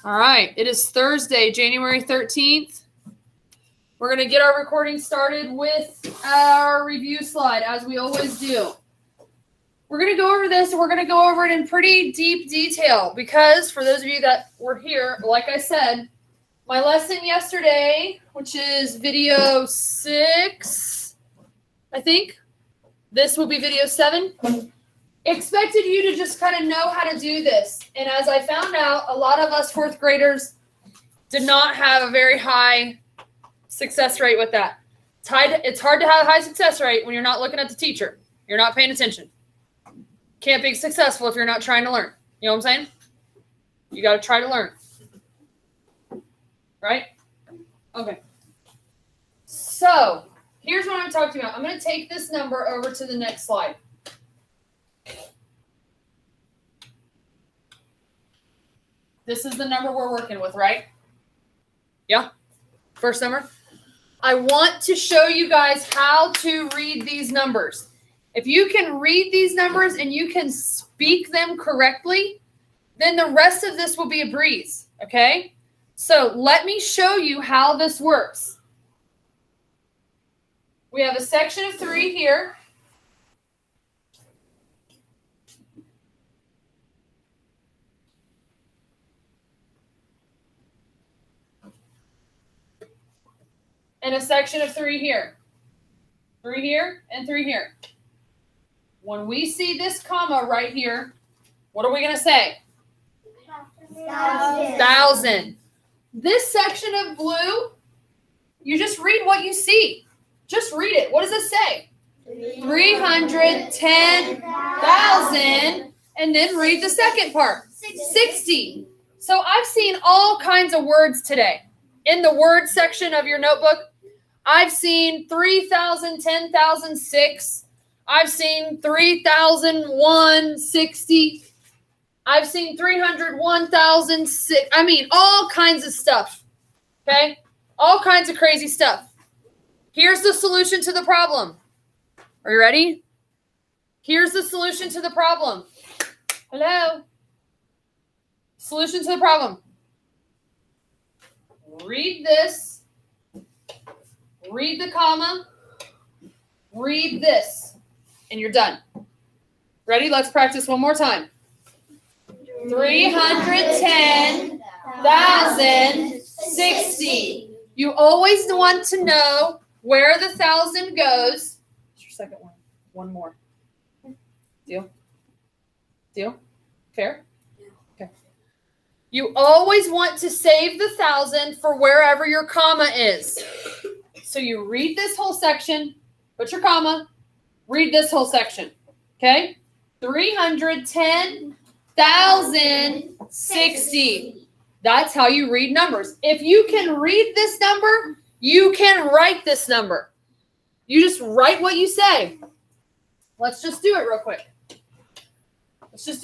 All right, it is Thursday, January 13th. We're going to get our recording started with our review slide, as we always do. We're going to go over this, and we're going to go over it in pretty deep detail, because for those of you that were here, like I said, my lesson yesterday, which is video 6, I think, this will be video 7, expected you to just kind of know how to do this. And as I found out, a lot of us 4th graders did not have a very high success rate with that. It's hard to have a high success rate when you're not looking at the teacher. You're not paying attention. Can't be successful if you're not trying to learn. You know what I'm saying? You got to try to learn. Right? Okay. So here's what I'm talking about. I'm going to take this number over to the next slide. This is the number we're working with, right? Yeah? First number. I want to show you guys how to read these numbers. If you can read these numbers and you can speak them correctly, then the rest of this will be a breeze, okay? So let me show you how this works. We have a section of 3 here. And a section of 3 here. 3 here and 3 here. When we see this comma right here, what are we going to say? 1,000. This section of blue, you just read what you see. Just read it. What does it say? 310,000. And then read the second part. 60. So I've seen all kinds of words today. In the word section of your notebook, I've seen 3,000, 10,000, 6. I've seen 3,001, 60. I've seen 300, 1,000, 6. I mean, all kinds of stuff. Okay? All kinds of crazy stuff. Here's the solution to the problem. Are you ready? Here's the solution to the problem. Hello? Solution to the problem. Read this. Read the comma. Read this. And you're done. Ready? Let's practice one more time. 310,060. You always want to know where the 1,000 goes. What's your second one? One more. Deal? Deal? Fair? Okay. You always want to save the 1,000 for wherever your comma is. So you read this whole section, put your comma, read this whole section. Okay? 310,060. That's how you read numbers. If you can read this number, you can write this number. You just write what you say. Let's just do it real quick. Let's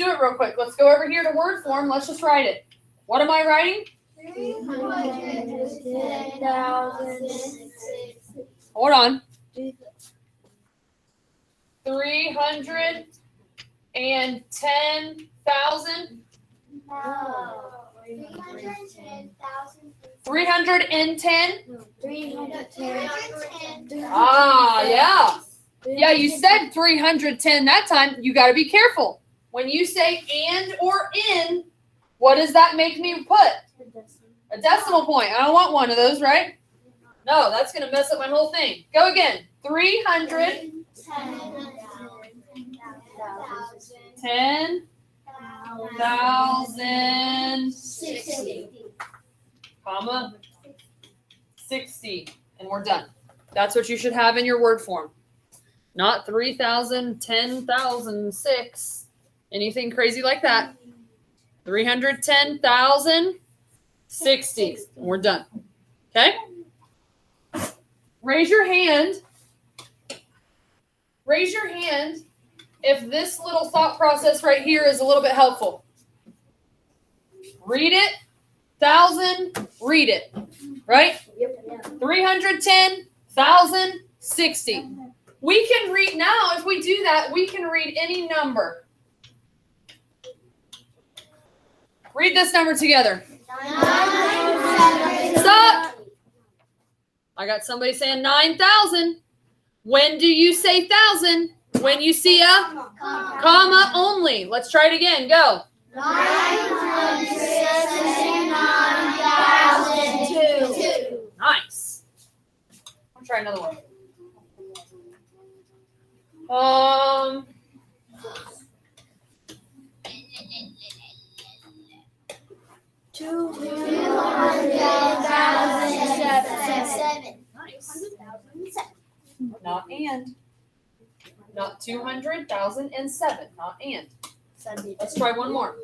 go over here to word form. Let's just write it. What am I writing? 310,060. Hold on. 310,000. No. 310. 310. Ah, yeah. Yeah, you said 310 that time. You got to be careful. When you say and or in, what does that make me put? A decimal point. I don't want one of those, right? No, that's going to mess up my whole thing. Go again. 310,060, comma 60, and we're done. That's what you should have in your word form. Not 3,000, 10,006, anything crazy like that. 310,060, and we're done. Okay? Raise your hand. Raise your hand if this little thought process right here is a little bit helpful. Read it. 1,000. Read it. Right? 310,060. We can read now. If we do that, we can read any number. Read this number together. Stop. I got somebody saying 9,000. When do you say thousand? When you see a comma only. Let's try it again. Go. 969,002. Nice. I'll try another one. 200,007. Nice. Not and. Not 200,007. Not and. Let's try one more.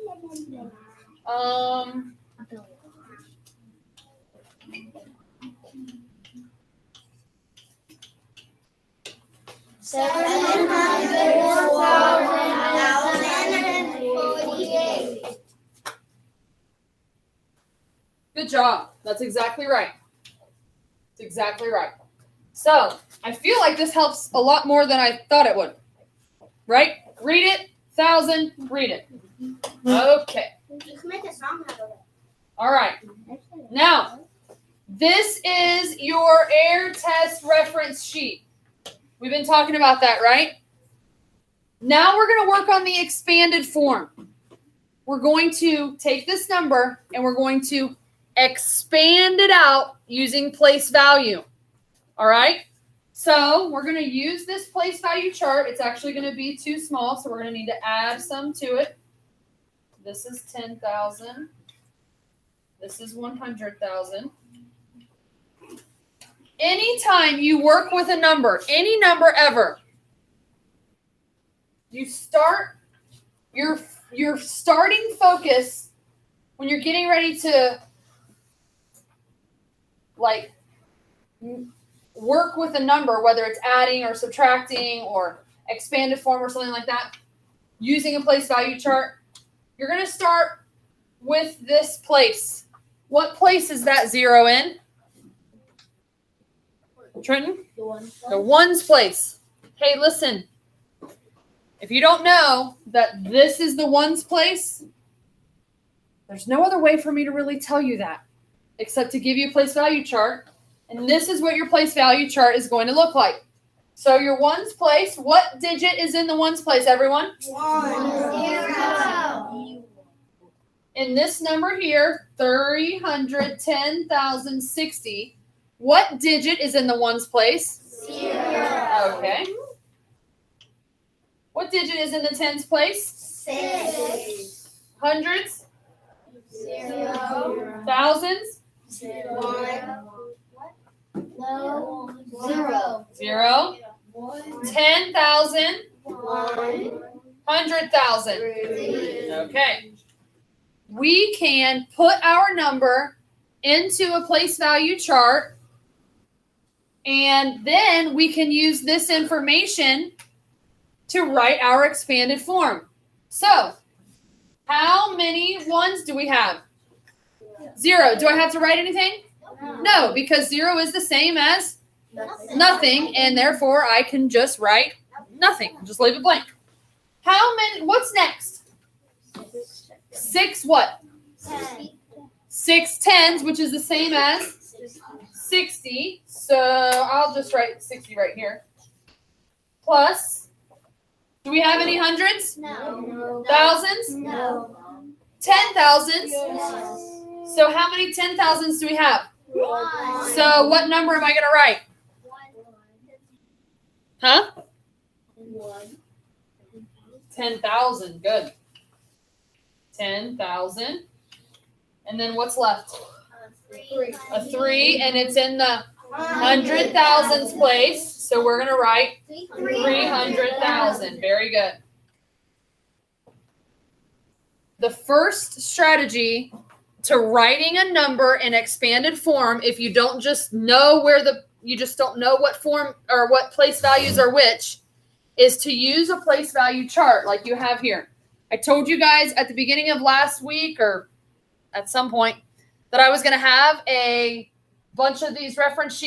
704,048. Good job. That's exactly right. That's exactly right. So, I feel like this helps a lot more than I thought it would. Right? Read it. 1,000. Read it. Okay. Just make a song out of it. All right. Now, this is your air test reference sheet. We've been talking about that, right? Now we're going to work on the expanded form. We're going to take this number and we're going to expand it out using place value. All right? So we're going to use this place value chart. It's actually going to be too small, so we're going to need to add some to it. This is 10,000. This is 100,000. Anytime you work with a number, any number ever, you start your starting focus when you're getting ready to like work with a number, whether it's adding or subtracting or expanded form or something like that, using a place value chart, you're going to start with this place. What place is that 0 in? Trenton? The ones place. Hey, listen. If you don't know that this is the ones place, there's no other way for me to really tell you that except to give you a place value chart. And this is what your place value chart is going to look like. So your ones place, what digit is in the ones place, everyone? 1. In this number here, 310,060, what digit is in the ones place? 0. Okay. What digit is in the tens place? 6. Hundreds? 0. Thousands? 1. No. 0. 0. 10,000? 1. 100,000. 3. Okay. We can put our number into a place value chart, and then we can use this information to write our expanded form. So, how many ones do we have? 0. Do I have to write anything? No, because 0 is the same as nothing, and therefore I can just write nothing. Just leave it blank. How many? What's next? 6 what? 6 tens, which is the same as 60. So I'll just write 60 right here. Plus, do we have any hundreds? No. Thousands? No. 10,000s? Yes. So how many 10,000s do we have? 1. So what number am I going to write? Huh? 1. 10,000. Good. 10,000. And then what's left? A 3, and it's in the 100,000s place. So we're going to write 300,000. Very good. The first strategy to writing a number in expanded form, if you don't just know you just don't know what form or what place values are which, is to use a place value chart like you have here. I told you guys at the beginning of last week or at some point that I was going to have a bunch of these reference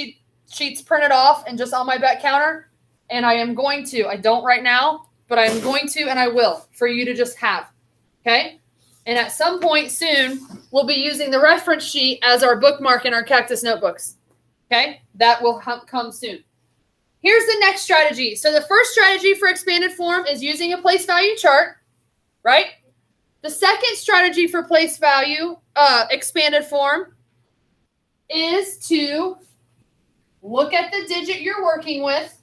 sheets printed off and just on my back counter. And I am going to. I don't right now, but I'm going to and I will for you to just have. Okay? And at some point soon, we'll be using the reference sheet as our bookmark in our Cactus notebooks. Okay, that will come soon. Here's the next strategy. So the first strategy for expanded form is using a place value chart, right? The second strategy for place value expanded form is to look at the digit you're working with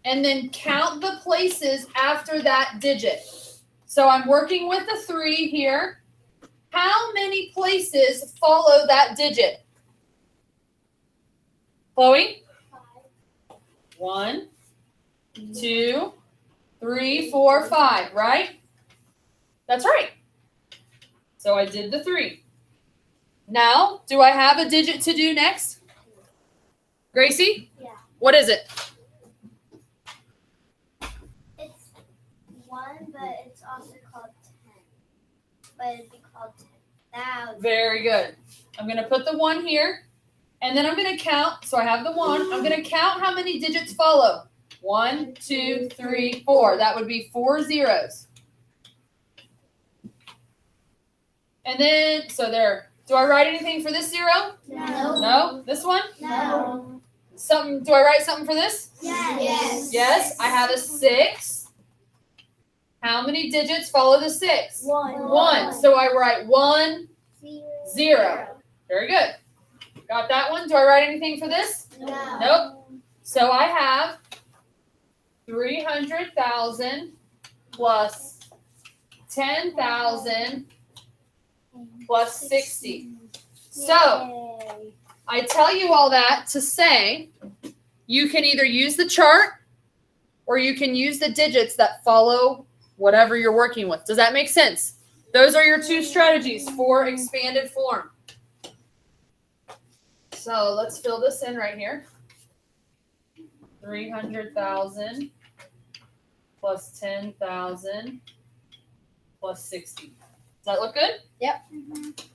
and then count the places after that digit. So I'm working with a 3 here. How many places follow that digit? Chloe? 1, 2, 3, 4, 5, right? That's right. So I did the 3. Now, do I have a digit to do next? Gracie? Yeah. What is it? It's 1, but it's also called 10. But it'd be called 10,000. Very good. I'm going to put the 1 here, and then I'm going to count. So I have the 1. I'm going to count how many digits follow. 1, 2, 3, 4. That would be 4 zeros. And then, so there. Do I write anything for this 0? No. No? This one? No. Something? Do I write something for this? Yes. Yes. I have a 6. How many digits follow the 6? 1. So I write 1, 0. Very good. Got that one? Do I write anything for this? No. Nope. So I have 300,000 plus 10,000 plus 60. So I tell you all that to say you can either use the chart or you can use the digits that follow whatever you're working with. Does that make sense? Those are your 2 strategies for expanded form. So let's fill this in right here. 300,000 plus 10,000 plus 60. Does that look good? Yep.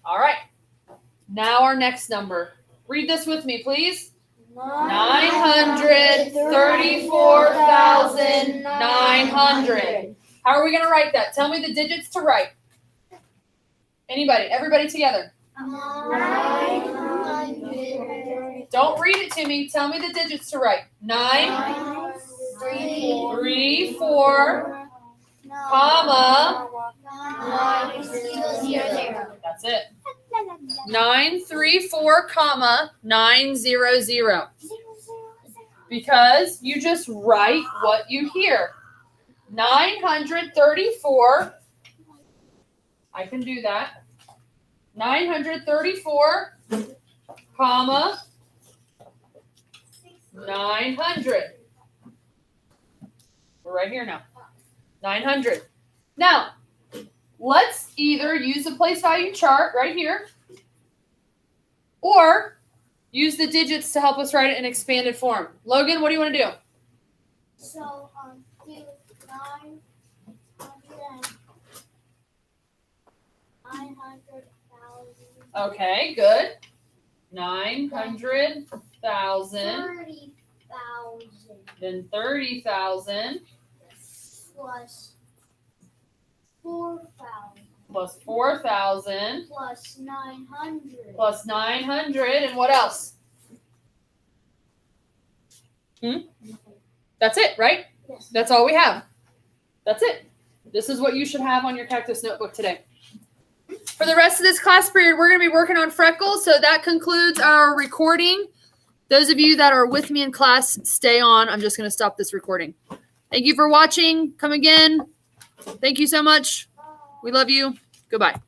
All right. Now our next number. Read this with me, please. 934,900. How are we going to write that? Tell me the digits to write. Anybody? Everybody together. 900. Don't read it to me. Tell me the digits to write. 9, 3, 4, comma. 900. That's it. 934, comma 900. Because you just write what you hear. 934. I can do that. 934, comma 900. We're right here now. 900. Now, let's either use the place value chart right here or use the digits to help us write it in expanded form. Logan, what do you want to do? So, do 900,000. Okay, good. 900,000. 30,000 Then 30,000 plus 4,000 plus 4,000 plus 900 plus 900. And what else? That's it, right? Yes. That's all we have. That's it. This is what you should have on your Cactus notebook today. For the rest of this class period, we're going to be working on freckles. So that concludes our recording. Those of you that are with me in class, stay on. I'm just going to stop this recording. Thank you for watching. Come again. Thank you so much. We love you. Goodbye.